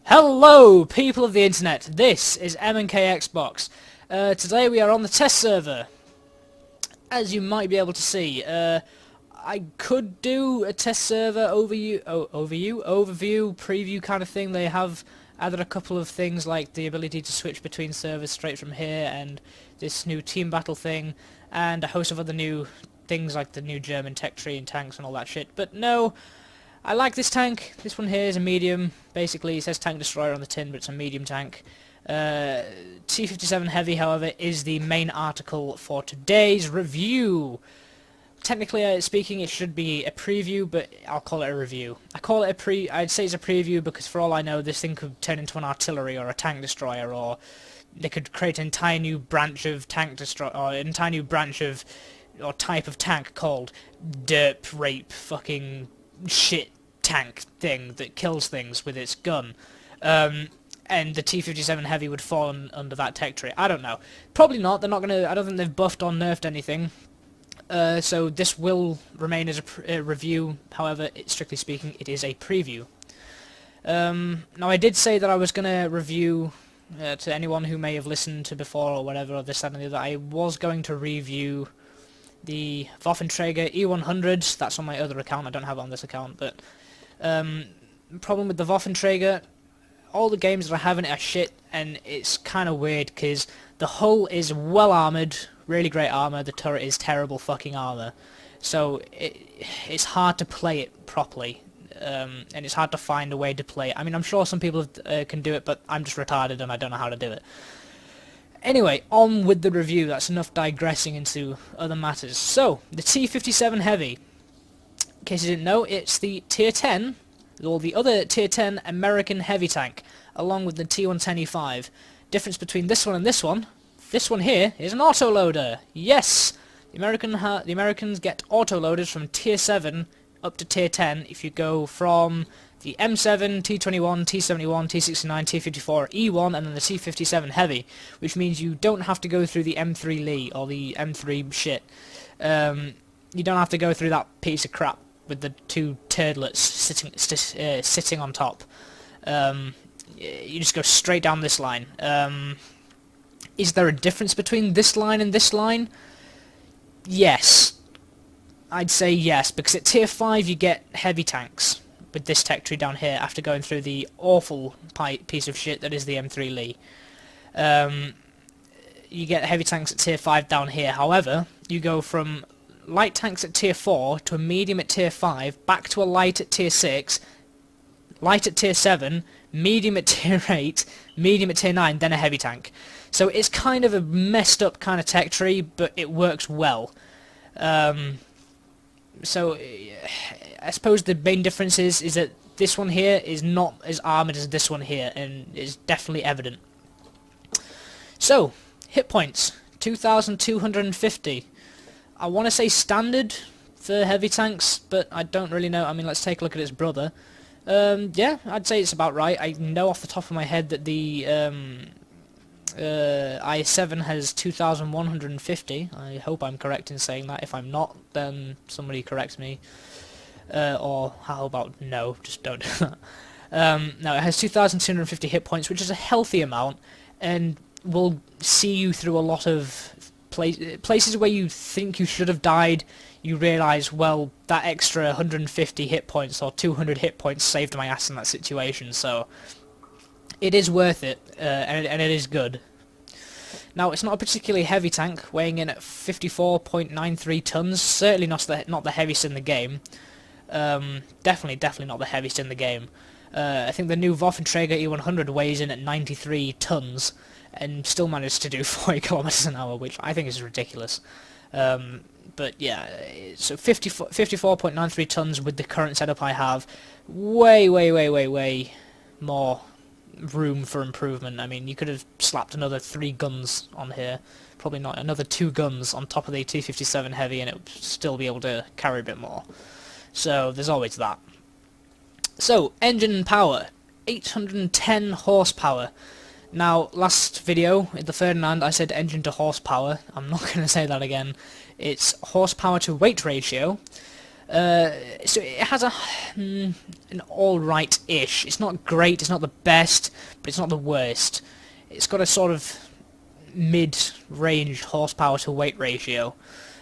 Hello, people of the internet. This is MandKXbox. Today we are on the test server. As you might be able to see, I could do a test server overview, preview kind of thing. They have added a couple of things like the ability to switch between servers straight from here, and this new team battle thing, and a host of other new things like the new German tech tree and tanks and all that shit. But no. I like this tank. This one here is a medium. Basically, it says tank destroyer on the tin, but it's a medium tank. T57 heavy, however, is the main article for today's review. Technically speaking, it should be a preview, but I'll call it a review. I'd say it's a preview because for all I know, this thing could turn into an artillery or a tank destroyer, or they could create an entire new branch of tank destroyer, or an entire new branch of or type of tank called derp rape fucking shit tank thing that kills things with its gun, and the T57 heavy would fall under that tech tree. I don't know. Probably not. They're not gonna. I don't think they've buffed or nerfed anything. So this will remain as a review. However, strictly speaking, it is a preview. Now I did say that I was gonna review. To anyone who may have listened to before or whatever, or this, that, and the other, I was going to review the Waffenträger E100. That's on my other account. I don't have it on this account, but problem with the Waffenträger, all the games that I have in it are shit, and it's kind of weird because the hull is well armoured, really great armour, the turret is terrible fucking armour, so it's hard to play it properly, and it's hard to find a way to play it. I mean, I'm sure some people can do it, but I'm just retarded and I don't know how to do it. Anyway, on with the review. That's enough digressing into other matters. So, the T57 Heavy. In case you didn't know, it's the Tier 10, or the other Tier 10 American heavy tank, along with the T110E5. Difference between this one and this one here is an autoloader. Yes! The Americans get autoloaders from Tier 7 up to Tier 10 if you go from the M7, T21, T71, T69, T54, E1, and then the T57 Heavy, which means you don't have to go through the M3 Lee, or the M3 shit. You don't have to go through that piece of crap with the two turdlets sitting on top. You just go straight down this line. Is there a difference between this line and this line? Yes. I'd say yes, because at Tier 5 you get heavy tanks with this tech tree down here after going through the awful piece of shit that is the M3 Lee. You get heavy tanks at Tier 5 down here. However, you go from light tanks at Tier 4 to a medium at Tier 5, back to a light at Tier 6, light at Tier 7, medium at Tier 8, medium at Tier 9, then a heavy tank. So it's kind of a messed up kind of tech tree, but it works well. So I suppose the main difference is that this one here is not as armoured as this one here, and is definitely evident. So, hit points, 2,250. I want to say standard for heavy tanks, but I don't really know. I mean, let's take a look at its brother. Yeah, I'd say it's about right. I know off the top of my head that the i7 has 2,150. I hope I'm correct in saying that. If I'm not, then somebody correct me. Or how about no, just don't do that. No, it has 2,250 hit points, which is a healthy amount, and will see you through a lot of places where you think you should have died. You realise, well, that extra 150 hit points or 200 hit points saved my ass in that situation, so it is worth it, and it is good. Now, it's not a particularly heavy tank, weighing in at 54.93 tons. Certainly not the heaviest in the game. Definitely not the heaviest in the game. I think the new Waffenträger E100 weighs in at 93 tons, and still managed to do 40 kilometers an hour, which I think is ridiculous. But yeah, so 54.93 tons with the current setup I have. Way more room for improvement. I mean, you could have slapped another 3 guns on here, probably not, another 2 guns on top of the T57 Heavy, and it would still be able to carry a bit more. So there's always that. So, engine power, 810 horsepower. Now, last video, in the Ferdinand, I said engine to horsepower. I'm not going to say that again. It's horsepower to weight ratio. So it has an alright-ish. It's not great, it's not the best, but it's not the worst. It's got a sort of mid-range horsepower to weight ratio.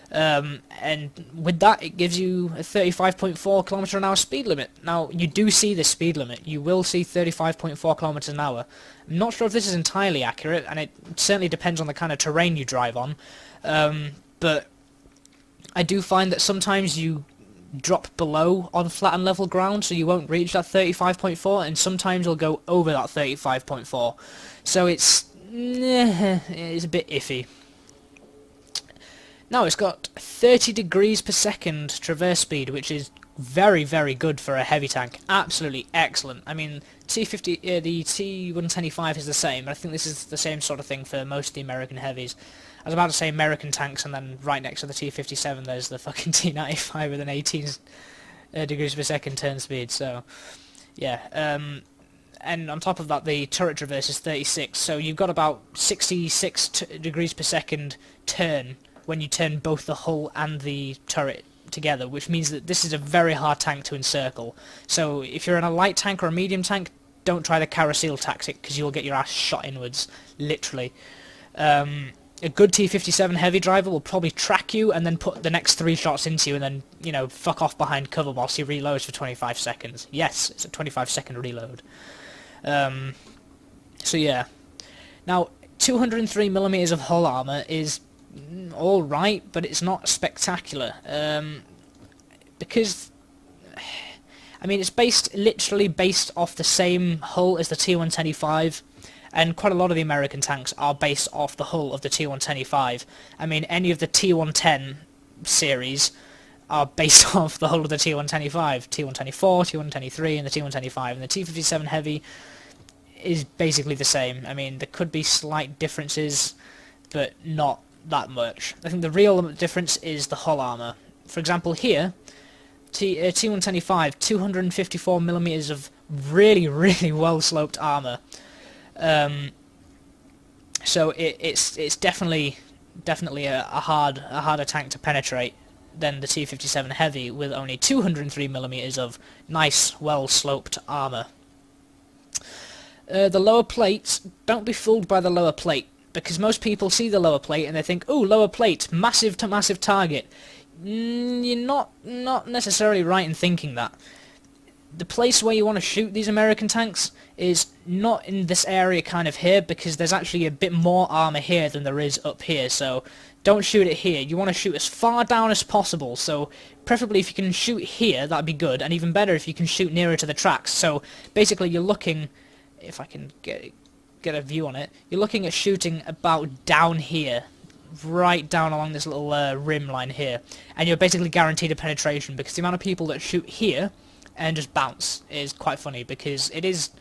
And with that, it gives you a 35.4 kilometer an hour speed limit. Now, you do see the speed limit. You will see 35.4 kilometers an hour. I'm not sure if this is entirely accurate, and it certainly depends on the kind of terrain you drive on. But I do find that sometimes you drop below on flat and level ground, so you won't reach that 35.4, and sometimes you'll go over that 35.4. So it's a bit iffy. Now, it's got 30 degrees per second traverse speed, which is very, very good for a heavy tank. Absolutely excellent. I mean, the T125 is the same, but I think this is the same sort of thing for most of the American heavies. I was about to say American tanks, and then right next to the T57 there's the fucking T95 with an 18 degrees per second turn speed, so yeah. And on top of that, the turret traverse is 36, so you've got about 66 degrees per second turn when you turn both the hull and the turret together, which means that this is a very hard tank to encircle. So if you're in a light tank or a medium tank, don't try the carousel tactic, because you'll get your ass shot inwards, literally. A good T57 heavy driver will probably track you and then put the next 3 shots into you and then, you know, fuck off behind cover whilst he reloads for 25 seconds. Yes, it's a 25-second reload. So yeah. Now, 203mm of hull armor is alright, but it's not spectacular. Because, I mean, it's literally based off the same hull as the T125, and quite a lot of the American tanks are based off the hull of the T125. I mean, any of the T110 series are based off the hull of the T125, T124, T123, and the T125, and the T57 Heavy is basically the same. I mean, there could be slight differences, but not that much. I think the real difference is the hull armor. For example, here, T125, 254mm of really, really well-sloped armor. So it's definitely a harder tank to penetrate than the T57 Heavy, with only 203mm of nice, well-sloped armor. The lower plate, don't be fooled by the lower plate, because most people see the lower plate and they think, "Ooh, lower plate, massive to massive target." You're not necessarily right in thinking that. The place where you want to shoot these American tanks is not in this area kind of here, because there's actually a bit more armor here than there is up here, so don't shoot it here. You want to shoot as far down as possible, so preferably if you can shoot here, that'd be good, and even better if you can shoot nearer to the tracks. So basically you're looking, if I can get a view on it, you're looking at shooting about down here, right down along this little rim line here, and you're basically guaranteed a penetration, because the amount of people that shoot here and just bounce is quite funny, because it is,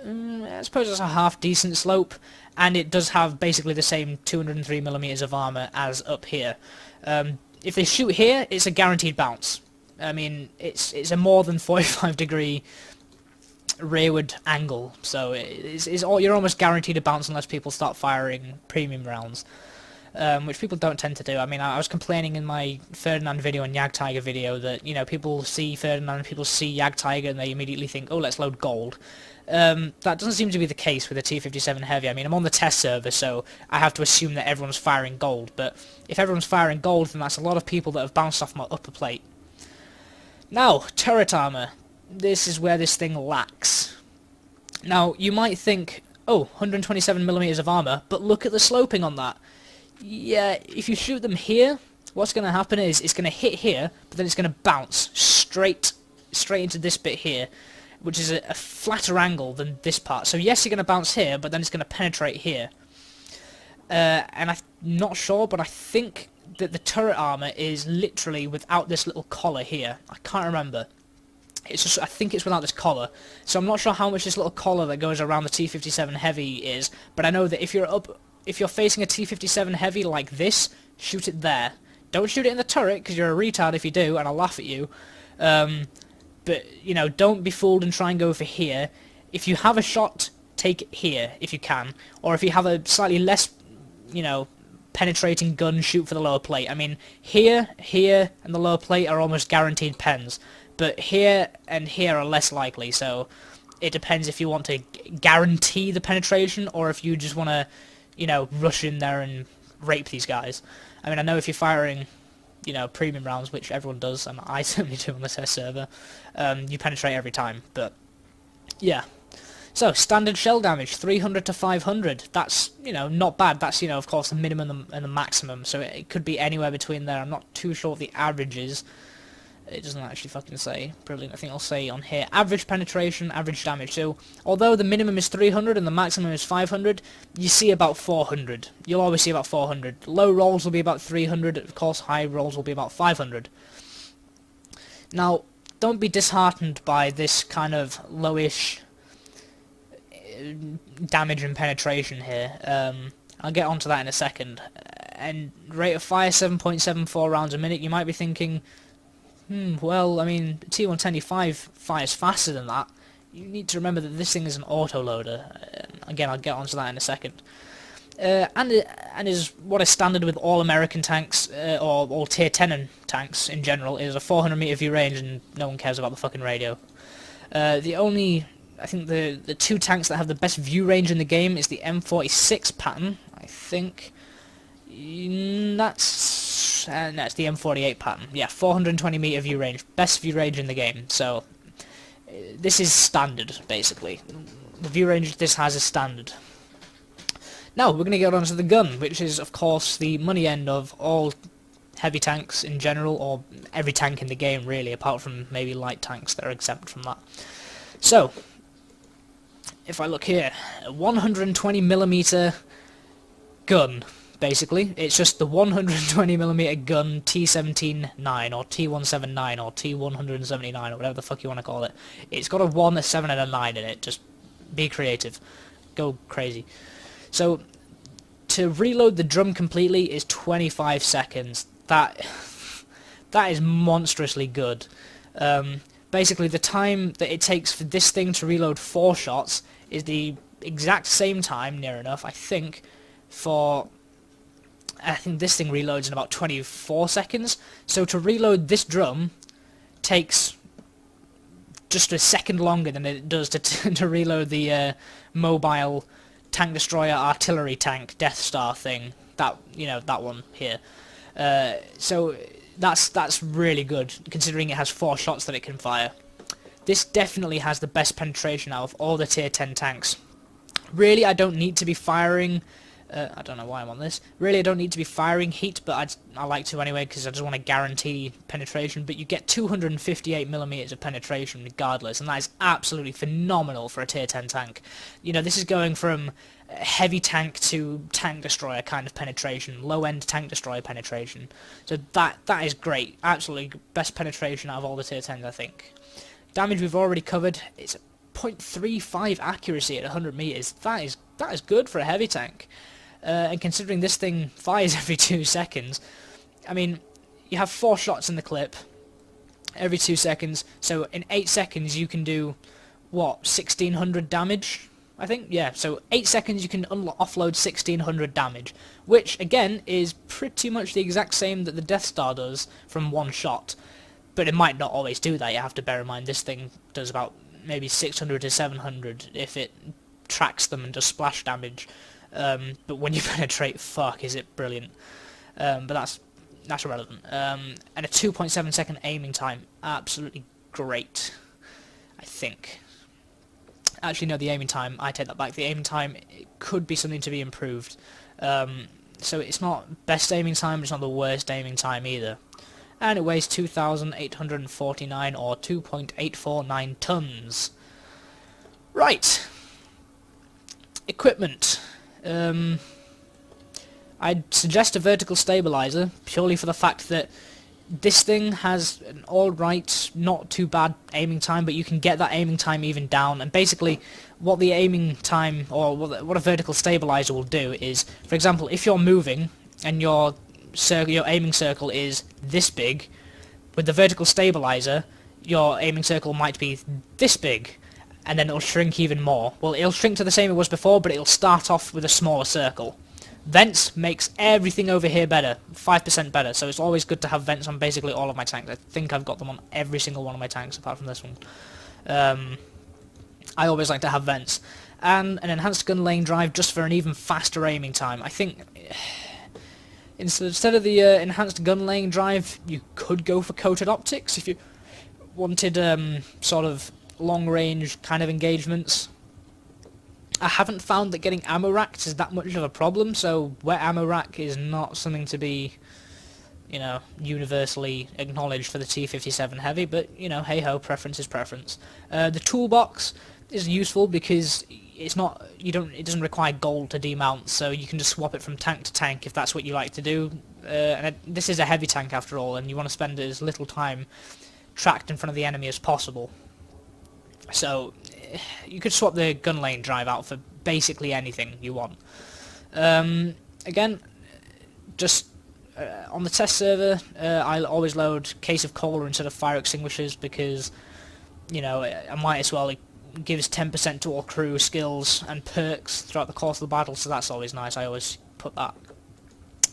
I suppose it's a half-decent slope, and it does have basically the same 203mm of armor as up here. If they shoot here, it's a guaranteed bounce. I mean, it's a more than 45 degree rearward angle, so you're almost guaranteed a bounce unless people start firing premium rounds. Which people don't tend to do. I mean, I was complaining in my Ferdinand video and Jagdtiger video that, you know, people see Ferdinand, people see Jagdtiger, and they immediately think, oh, let's load gold. That doesn't seem to be the case with the T57 Heavy. I mean, I'm on the test server, so I have to assume that everyone's firing gold, but if everyone's firing gold, then that's a lot of people that have bounced off my upper plate. Now, turret armor. This is where this thing lacks. Now, you might think, oh, 127mm of armor, but look at the sloping on that. Yeah, if you shoot them here, what's going to happen is it's going to hit here, but then it's going to bounce straight into this bit here, which is a flatter angle than this part. So yes, you're going to bounce here, but then it's going to penetrate here. And I'm not sure, but I think that the turret armor is literally without this little collar here. I can't remember. It's just, I think it's without this collar. So I'm not sure how much this little collar that goes around the T57 Heavy is, but I know that if you're facing a T57 Heavy like this, shoot it there. Don't shoot it in the turret, because you're a retard if you do, and I'll laugh at you. But, you know, don't be fooled and try and go for here. If you have a shot, take it here, if you can. Or if you have a slightly less, you know, penetrating gun, shoot for the lower plate. I mean, here, and the lower plate are almost guaranteed pens, but here and here are less likely, so it depends if you want to guarantee the penetration, or if you just want to, you know, rush in there and rape these guys. I mean, I know if you're firing, you know, premium rounds, which everyone does, and I certainly do on the test server, you penetrate every time, but yeah. So, standard shell damage, 300 to 500. That's, you know, not bad. That's, you know, of course, the minimum and the maximum, so it could be anywhere between there. I'm not too sure what the average is. It doesn't actually fucking say. Brilliant. I think I'll say on here, average penetration, average damage. So, although the minimum is 300 and the maximum is 500, you see about 400. You'll always see about 400. Low rolls will be about 300. Of course, high rolls will be about 500. Now, don't be disheartened by this kind of lowish damage and penetration here. I'll get onto that in a second. And rate of fire 7.74 rounds a minute. You might be thinking, well, I mean, T110 fires faster than that. You need to remember that this thing is an autoloader. Again, I'll get onto that in a second. And is what is standard with all American tanks, or all tier 10 tanks in general, is a 400 meter view range, and no one cares about the fucking radio. The only, I think the two tanks that have the best view range in the game is the M46 pattern, I think. That's the M48 pattern. Yeah, 420 meter view range, best view range in the game. So this is standard, basically. The view range this has is standard. Now we're going to get on to the gun, which is of course the money end of all heavy tanks in general, or every tank in the game really, apart from maybe light tanks that are exempt from that. So, if I look here, a 120mm gun, basically. It's just the 120mm gun T79, or T179, or T179, or whatever the fuck you want to call it. It's got a 1, a 7, and a 9 in it. Just be creative. Go crazy. So, to reload the drum completely is 25 seconds. That is monstrously good. Basically, the time that it takes for this thing to reload 4 shots is the exact same time, near enough, I think this thing reloads in about 24 seconds. So to reload this drum takes just a second longer than it does to reload the mobile tank destroyer artillery tank Death Star thing. That, you know, that one here. So that's really good, considering it has 4 shots that it can fire. This definitely has the best penetration out of all the tier 10 tanks. Really, I don't need to be firing... I don't know why I'm on this. Really, I don't need to be firing heat, but I like to anyway, because I just want to guarantee penetration. But you get 258mm of penetration regardless, and that is absolutely phenomenal for a tier 10 tank. You know, this is going from heavy tank to tank destroyer kind of penetration, low-end tank destroyer penetration. So that is great. Absolutely best penetration out of all the tier 10s, I think. Damage we've already covered. It's a 0.35 accuracy at 100 meters. That is good for a heavy tank. And considering this thing fires every 2 seconds, I mean, you have 4 shots in the clip every 2 seconds, so in 8 seconds you can do, what, 1600 damage, I think? Yeah, so 8 seconds you can offload 1600 damage, which, again, is pretty much the exact same that the Death Star does from 1 shot, but it might not always do that. You have to bear in mind this thing does about maybe 600 to 700 if it tracks them and does splash damage. But when you penetrate, fuck, is it brilliant. But that's irrelevant. And a 2.7 second aiming time, absolutely great, I think. Actually, no, the aiming time, I take that back. The aiming time, it could be something to be improved. So it's not best aiming time, but it's not the worst aiming time either. And it weighs 2,849 or 2.849 tons. Right. Equipment. I'd suggest a vertical stabilizer, purely for the fact that this thing has an alright, not too bad aiming time, but you can get that aiming time even down, and basically what the aiming time, or what a vertical stabilizer will do is, for example, if you're moving, and your aiming circle is this big, with the vertical stabilizer, your aiming circle might be this big, and then it'll shrink even more. Well, it'll shrink to the same it was before, but it'll start off with a smaller circle. Vents makes everything over here better, 5% better, so it's always good to have vents on basically all of my tanks. I think I've got them on every single one of my tanks, apart from this one. I always like to have vents. And an enhanced gun lane drive just for an even faster aiming time. I think instead of the enhanced gun lane drive, you could go for coated optics if you wanted sort of long range kind of engagements. I haven't found that getting ammo racks is that much of a problem, so wet ammo rack is not something to be, you know, universally acknowledged for the T57 heavy, but, you know, hey ho, preference is preference. The toolbox is useful because it's not, it doesn't require gold to demount, so you can just swap it from tank to tank if that's what you like to do. This is a heavy tank after all, and you want to spend as little time tracked in front of the enemy as possible. So you could swap the gun lane drive out for basically anything you want. Again, just on the test server, I'll always load case of cola instead of fire extinguishers because, you know, I might as well. It gives 10% to all crew skills and perks throughout the course of the battle, so that's always nice. I always put that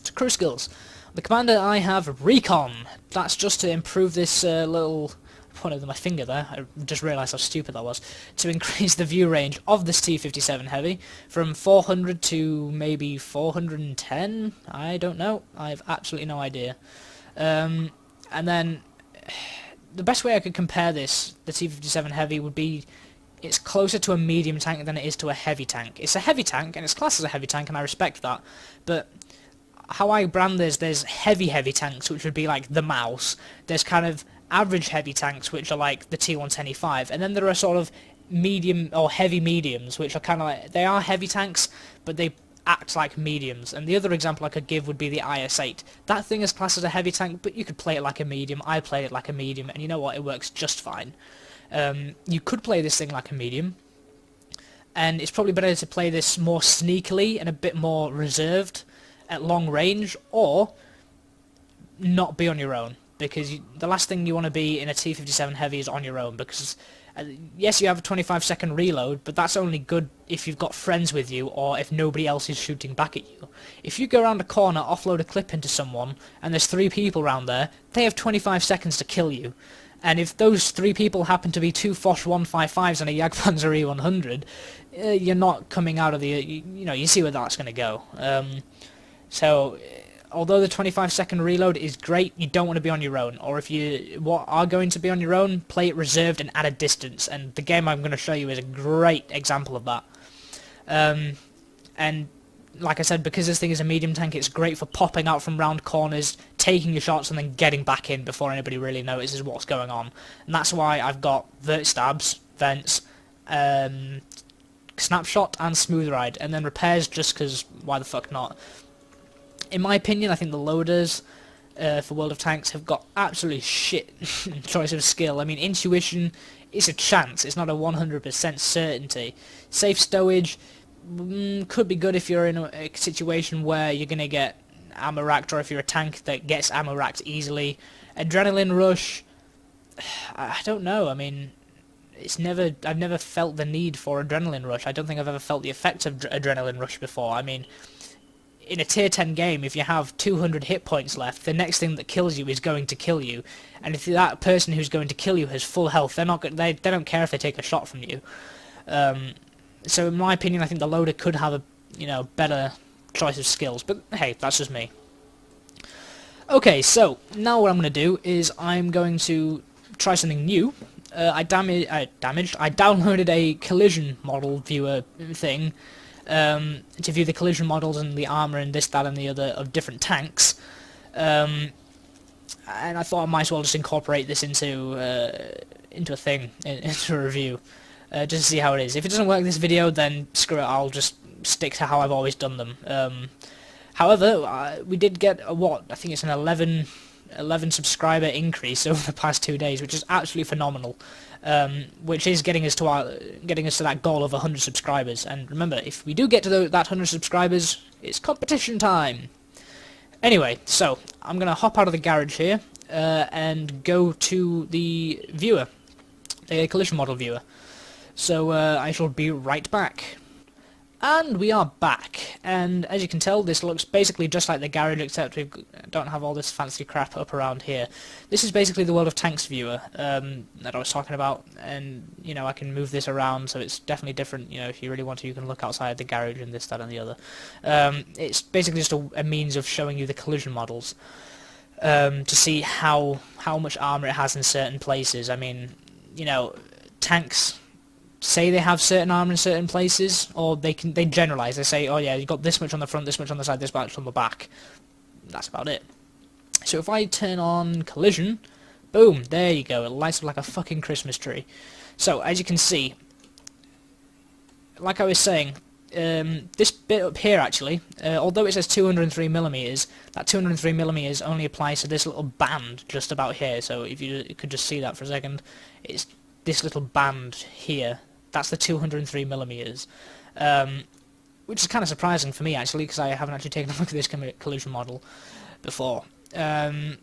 to crew skills. The commander I have Recon. That's just to improve this little. Pointed with my finger there, I just realised how stupid that was, to increase the view range of this T57 heavy from 400 to maybe 410, I don't know, I have absolutely no idea. And then, the best way I could compare this, the T57 heavy, would be it's closer to a medium tank than it is to a heavy tank. It's a heavy tank, and it's classed as a heavy tank, and I respect that, but how I brand this, there's heavy tanks, which would be like the mouse, there's kind of average heavy tanks, which are like the T110E5, and then there are sort of medium or heavy mediums, which are kind of like, they are heavy tanks, but they act like mediums. And the other example I could give would be the IS-8. That thing is classed as a heavy tank, but you could play it like a medium. I play it like a medium, and you know what, it works just fine. You could play this thing like a medium, and it's probably better to play this more sneakily and a bit more reserved at long range, or not be on your own. Because the last thing you want to be in a T57 heavy is on your own, because yes, you have a 25-second reload, but that's only good if you've got friends with you or if nobody else is shooting back at you. If you go around a corner, offload a clip into someone, and there's 3 people around there, they have 25 seconds to kill you. And if those 3 people happen to be 2 Foch 155s and a Jagdpanzer E100, you're not coming out of the, you know, you see where that's going to go. So although the 25-second reload is great, you don't want to be on your own. Or if you are going to be on your own, play it reserved and at a distance. And the game I'm going to show you is a great example of that. And like I said, because this thing is a medium tank, it's great for popping out from round corners, taking your shots, and then getting back in before anybody really notices what's going on. And that's why I've got vert stabs, vents, snapshot, and smooth ride. And then repairs, just because why the fuck not? In my opinion, I think the loaders for World of Tanks have got absolutely shit choice of skill. I mean, intuition is a chance, it's not a 100% certainty. Safe stowage could be good if you're in a situation where you're going to get ammo racked, or if you're a tank that gets ammo racked easily. Adrenaline rush, I don't know, I mean, I've never felt the need for adrenaline rush. I don't think I've ever felt the effects of adrenaline rush before. I mean, in a tier 10 game, if you have 200 hit points left, the next thing that kills you is going to kill you. And if that person who's going to kill you has full health, they don't care if they take a shot from you. So in my opinion, I think the loader could have a, you know, better choice of skills. But hey, that's just me. Okay, so now what I'm going to do is I'm going to try something new. I downloaded a collision model viewer thing. To view the collision models and the armor and this, that, and the other of different tanks, and I thought I might as well just incorporate this into a thing, into a review, just to see how it is. If it doesn't work in this video, then screw it, I'll just stick to how I've always done them. However, we did get a, I think it's an 11 subscriber increase over the past 2 days, which is absolutely phenomenal. Which is getting us to that goal of 100 subscribers. And remember, if we do get to that 100 subscribers, it's competition time. Anyway, so I'm gonna hop out of the garage here and go to the viewer, the collision model viewer. So I shall be right back. And we are back, and as you can tell, this looks basically just like the garage, except we don't have all this fancy crap up around here. This is basically the World of Tanks viewer that I was talking about, and you know, I can move this around, so it's definitely different. You know, if you really want to, you can look outside the garage and this, that, and the other. It's basically just a means of showing you the collision models to see how much armor it has in certain places. I mean, you know, tanks say they have certain armor in certain places, or they generalize. They say, oh yeah, you've got this much on the front, this much on the side, this much on the back. That's about it. So if I turn on collision, boom, there you go. It lights up like a fucking Christmas tree. So as you can see, like I was saying, this bit up here actually, although it says 203mm, that 203mm only applies to this little band just about here. So if you could just see that for a second, it's this little band here. That's the 203mm, which is kind of surprising for me actually, because I haven't actually taken a look at this collision model before. So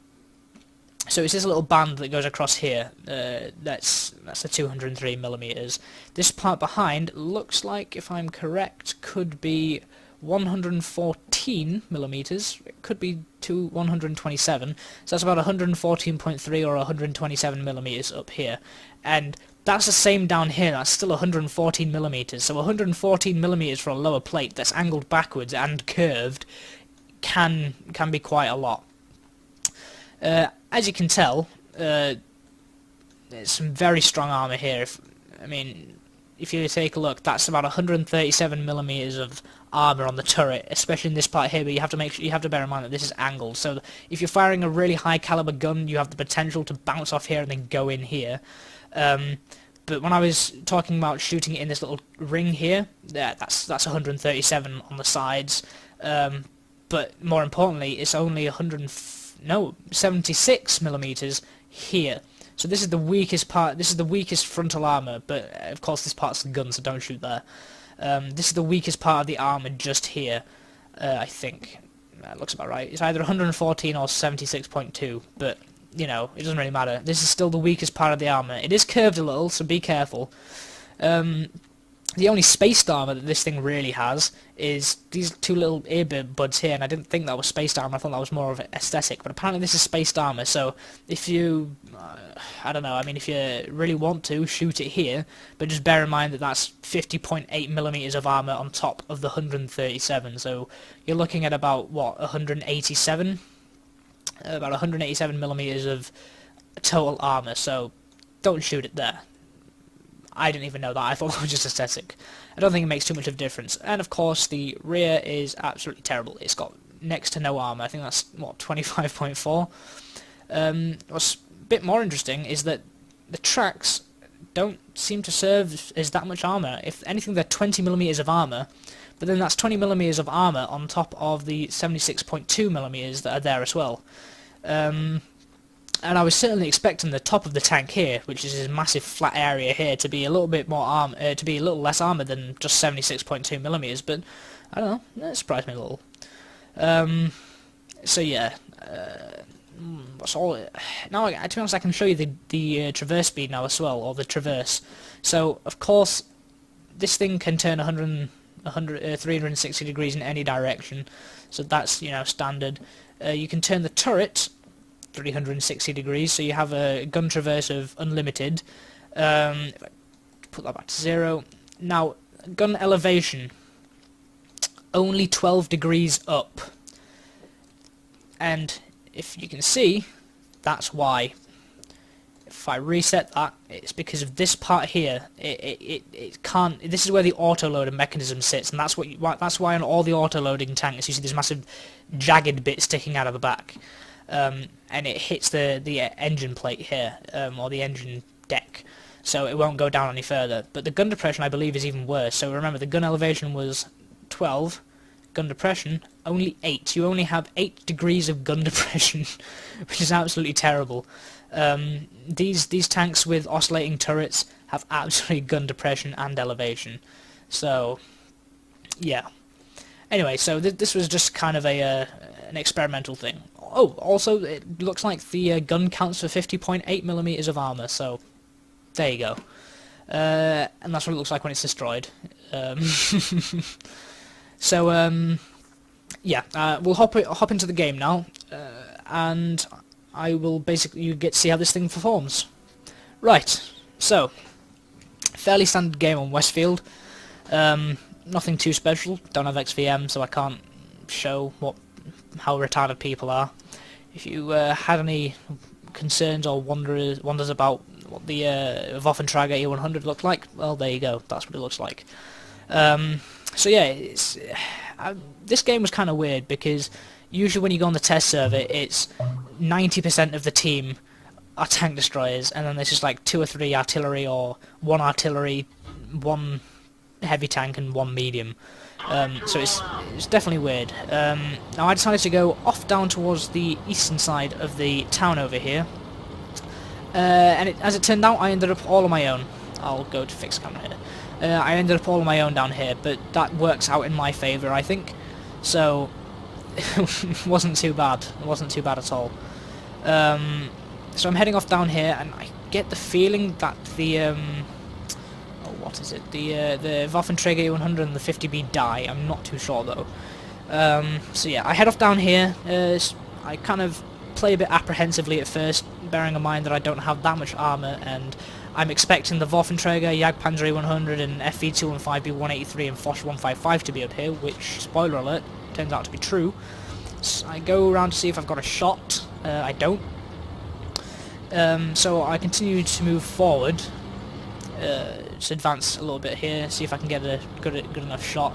it's this little band that goes across here. That's the 203mm. This part behind looks like, if I'm correct, could be 114mm. It could be to 127. So that's about 114.3 or 127mm up here, and that's the same down here. That's still 114mm. So 114mm for a lower plate that's angled backwards and curved can be quite a lot. As you can tell, there's some very strong armor here. If you take a look, that's about 137mm of armor on the turret, especially in this part here. But you have to bear in mind that this is angled. So if you're firing a really high caliber gun, you have the potential to bounce off here and then go in here. But when I was talking about shooting it in this little ring here, that's 137 on the sides. But more importantly, it's only 76mm here. So this is the weakest part. This is the weakest frontal armor. But of course, this part's the gun, so don't shoot there. This is the weakest part of the armor just here. I think that looks about right. It's either 114 or 76.2, but you know, it doesn't really matter. This is still the weakest part of the armor. It is curved a little, so be careful. The only spaced armor that this thing really has is these two little earbuds here, and I didn't think that was spaced armor. I thought that was more of an aesthetic, but apparently this is spaced armor. So if you, I don't know, I mean, if you really want to, shoot it here, but just bear in mind that that's 50.8mm of armor on top of the 137. So you're looking at about what, 187? About 187mm of total armor, so don't shoot it there. I didn't even know that. I thought that was just aesthetic. I don't think it makes too much of a difference. And of course, the rear is absolutely terrible. It's got next to no armor. I think that's, what, 25.4? What's a bit more interesting is that the tracks don't seem to serve as that much armor. If anything, they're 20mm of armor, but then that's 20mm of armor on top of the 76.2mm that are there as well. And I was certainly expecting the top of the tank here, which is this massive flat area here, to be a little bit more to be a little less armor than just 76.2mm. But I don't know, that surprised me a little. So yeah, that's all. Now, to be honest, I can show you the traverse speed now as well, or the traverse. So of course, this thing can turn 360 degrees in any direction. So that's, you know, standard. You can turn the turret 360 degrees, so you have a gun traverse of unlimited. If I put that back to 0. Now, gun elevation, only 12 degrees up. And if you can see, that's why. If I reset that, it's because of this part here. It can't. This is where the autoloader mechanism sits, and that's why on all the autoloading tanks you see this massive jagged bit sticking out of the back. And it hits the engine plate here, or the engine deck, so it won't go down any further. But the gun depression, I believe, is even worse. So remember, the gun elevation was 12, gun depression only 8. You only have 8 degrees of gun depression, which is absolutely terrible. These tanks with oscillating turrets have absolutely gun depression and elevation. So, yeah. Anyway, so this was just kind of an experimental thing. Oh, also, it looks like the gun counts for 50.8mm of armor, so there you go. and that's what it looks like when it's destroyed. So yeah, we'll hop into the game now, and I will basically get to see how this thing performs. Right, so fairly standard game on Westfield. Nothing too special. Don't have XVM, so I can't show how retarded people are. If you had any concerns or wonders about what the Waffenträger E100 looked like, well, there you go. That's what it looks like. So yeah, this game was kind of weird because usually when you go on the test server, it's 90% of the team are tank destroyers, and then there's just like 2 or 3 artillery, or 1 artillery, 1 heavy tank, and 1 medium. So it's definitely weird. Now I decided to go off down towards the eastern side of the town over here, and as it turned out, I ended up all on my own. I'll go to fix camera here. I ended up all on my own down here, but that works out in my favour, I think. So it wasn't too bad. It wasn't too bad at all. So I'm heading off down here, and I get the feeling that the what is it? The Waffenträger E100 and the 50B die. I'm not too sure though. So yeah, I head off down here. I kind of play a bit apprehensively at first, bearing in mind that I don't have that much armour, and I'm expecting the Waffenträger, Jagdpanzer E100, and FV215B 183 and Foch 155 to be up here, which, spoiler alert, turns out to be true. So I go around to see if I've got a shot. I don't. So I continue to move forward. Just advance a little bit here, see if I can get a good enough shot.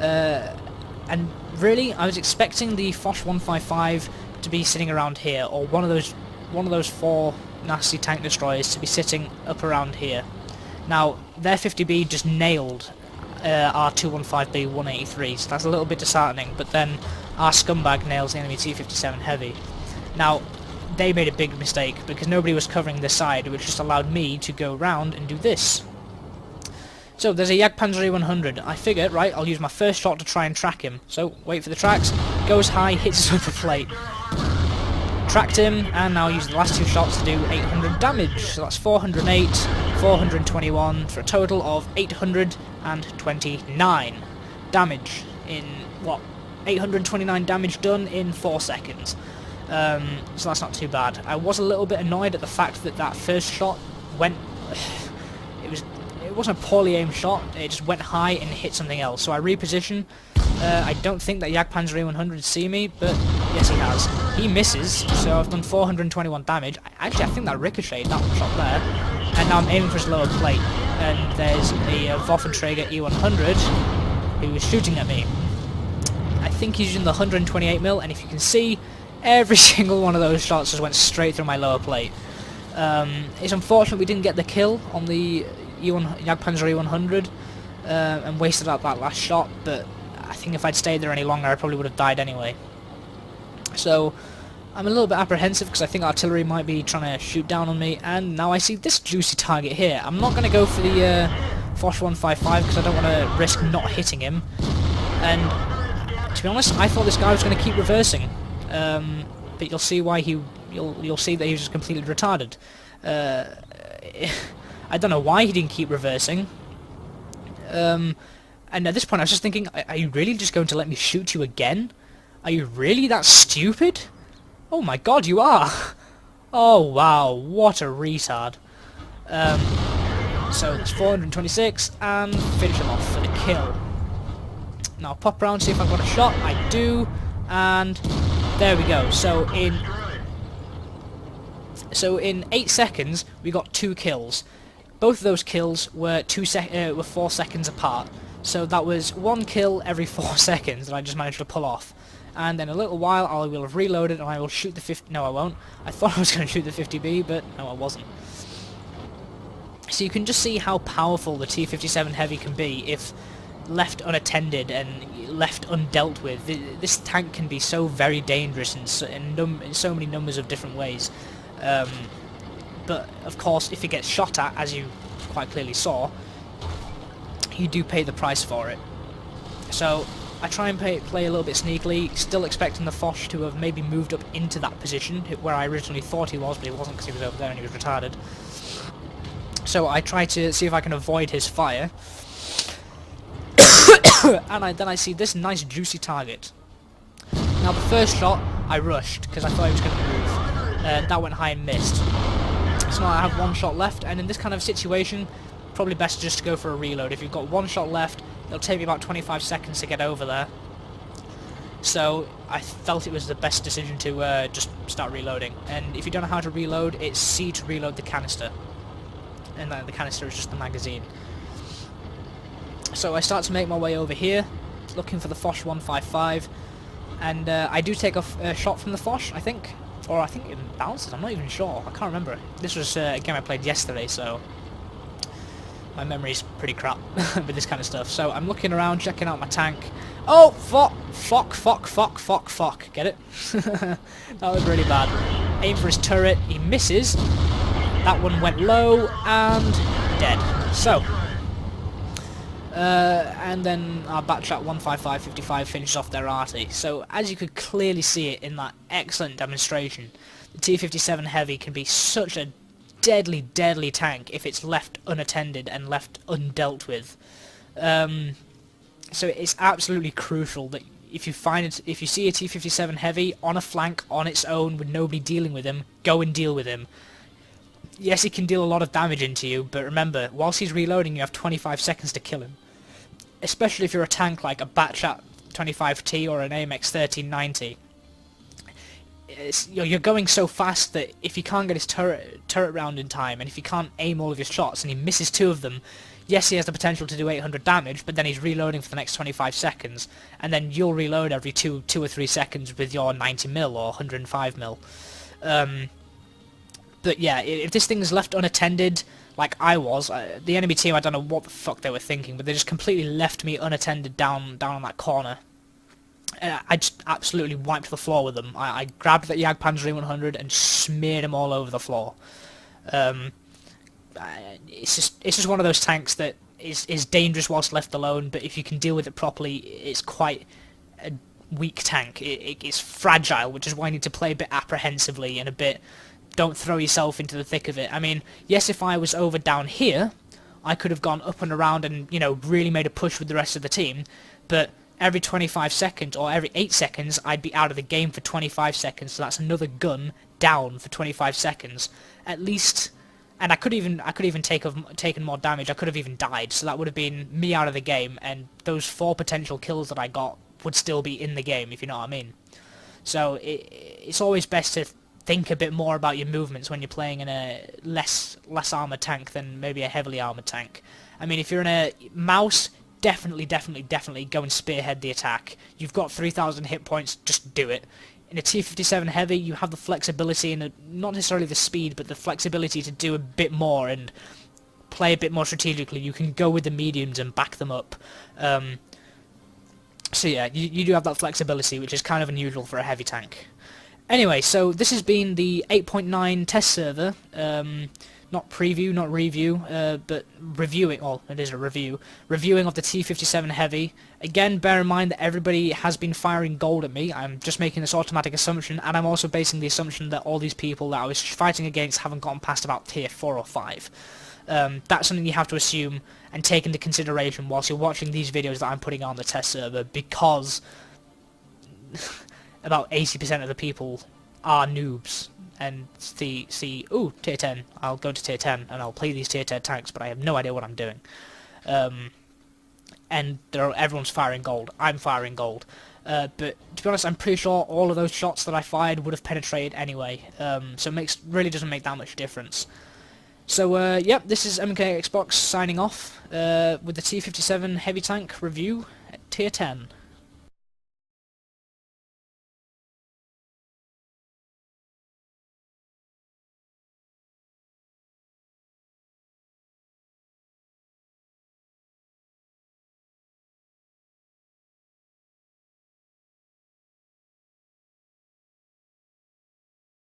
And really, I was expecting the Foch 155 to be sitting around here, or one of those 4 nasty tank destroyers to be sitting up around here. Now, their 50B just nailed our 215B 183, so that's a little bit disheartening, but then our scumbag nails the enemy T57 heavy. Now, they made a big mistake, because nobody was covering this side, which just allowed me to go round and do this. So, there's a Jagdpanzer E100. I figure, right, I'll use my first shot to try and track him. So, wait for the tracks, goes high, hits his upper plate. Tracked him, and now use the last 2 shots to do 800 damage. So that's 408, 421, for a total of 829 damage in, what, 829 damage done in 4 seconds. So that's not too bad. I was a little bit annoyed at the fact that that first shot went... It wasn't a poorly aimed shot, it just went high and hit something else. So I reposition. I don't think that Jagdpanzer E100 see me, but yes he has. He misses, so I've done 421 damage. Actually, I think that ricocheted, that shot there. And now I'm aiming for his lower plate. And there's a Waffenträger E100 who is shooting at me. I think he's using the 128mm, and if you can see, every single one of those shots just went straight through my lower plate. It's unfortunate we didn't get the kill on the Jagdpanzer E100 and wasted out that last shot, but I think if I'd stayed there any longer I probably would have died anyway. So I'm a little bit apprehensive because I think artillery might be trying to shoot down on me, and now I see this juicy target here. I'm not going to go for the Foch 155 because I don't want to risk not hitting him, and to be honest I thought this guy was going to keep reversing, but you'll see why you'll see that he was just completely retarded. I don't know why he didn't keep reversing. And at this point I was just thinking, are you really just going to let me shoot you again? Are you really that stupid? Oh my god, you are! Oh wow, what a retard. So it's 426, and finish him off for the kill. Now pop round, see if I've got a shot. I do, and there we go. So in 8 seconds we got 2 kills. Both of those kills were 4 seconds apart. So that was 1 kill every 4 seconds that I just managed to pull off. And in a little while I will have reloaded and I will shoot the 50... No, I won't. I thought I was going to shoot the 50B, but no, I wasn't. So you can just see how powerful the T57 Heavy can be if left unattended and left undealt with. This tank can be so very dangerous in so many numbers of different ways. But of course, if it gets shot at, as you quite clearly saw, you do pay the price for it. So I try and play a little bit sneakily, still expecting the Foch to have maybe moved up into that position, where I originally thought he was, but he wasn't because he was over there and he was retarded. So I try to see if I can avoid his fire. And then I see this nice juicy target. Now the first shot I rushed because I thought he was going to move. That went high and missed. So now I have one shot left, and in this kind of situation probably best just to go for a reload. If you've got one shot left, it'll take me about 25 seconds to get over there. So I felt it was the best decision to just start reloading. And if you don't know how to reload, it's C to reload the canister. And then the canister is just the magazine. So I start to make my way over here, looking for the Foch 155. And I do take a shot from the Foch, I think. Or I think it bounces, I'm not even sure. I can't remember. This was a game I played yesterday, so my memory's pretty crap with this kind of stuff. So I'm looking around, checking out my tank. Oh, fuck. Get it? That was really bad. Aim for his turret, he misses. That one went low and dead. So, and then our Batchat 155-55 finishes off their arty. So, as you could clearly see it in that excellent demonstration, the T57 Heavy can be such a deadly tank if it's left unattended and left undealt with. So it's absolutely crucial that if you see a T57 Heavy on a flank on its own with nobody dealing with him, go and deal with him. Yes, he can deal a lot of damage into you, but remember, whilst he's reloading, you have 25 seconds to kill him. Especially if you're a tank like a Batchat 25T or an AMX 1390. You're going so fast that if you can't get his turret round in time, and if you can't aim all of your shots, and he misses 2 of them, yes, he has the potential to do 800 damage, but then he's reloading for the next 25 seconds, and then you'll reload every 2 or 3 seconds with your 90mm or 105mm. But yeah, if this thing is left unattended, like I was, the enemy team, I don't know what the fuck they were thinking, but they just completely left me unattended down on that corner. I just absolutely wiped the floor with them. I grabbed that Jagdpanzer 100 and smeared them all over the floor. It's just one of those tanks that is dangerous whilst left alone, but if you can deal with it properly, it's quite a weak tank. It's fragile, which is why you need to play a bit apprehensively and a bit... Don't throw yourself into the thick of it. I mean, yes, if I was over down here, I could have gone up and around and, you know, really made a push with the rest of the team, but every 25 seconds or every 8 seconds, I'd be out of the game for 25 seconds, so that's another gun down for 25 seconds. At least... And I could even taken more damage. I could have even died, so that would have been me out of the game, and those 4 potential kills that I got would still be in the game, if you know what I mean. So it's always best to think a bit more about your movements when you're playing in a less armored tank than maybe a heavily armored tank. I mean, if you're in a mouse, definitely go and spearhead the attack. You've got 3,000 hit points, just do it. In a T57 Heavy, you have the flexibility and not necessarily the speed, but the flexibility to do a bit more and play a bit more strategically. You can go with the mediums and back them up. So yeah, you do have that flexibility, which is kind of unusual for a heavy tank. Anyway, so this has been the 8.9 test server. Not preview, not review, but reviewing, well, it is a review. Reviewing of the T57 Heavy. Again, bear in mind that everybody has been firing gold at me. I'm just making this automatic assumption, and I'm also basing the assumption that all these people that I was fighting against haven't gotten past about tier 4 or 5. That's something you have to assume and take into consideration whilst you're watching these videos that I'm putting on the test server, because about 80% of the people are noobs. And see, ooh, tier 10, I'll go to tier 10 and I'll play these tier 10 tanks, but I have no idea what I'm doing. And everyone's firing gold, I'm firing gold. But to be honest, I'm pretty sure all of those shots that I fired would have penetrated anyway, so it really doesn't make that much difference. So, yep, this is MandKXbox signing off with the T57 Heavy Tank review at tier 10.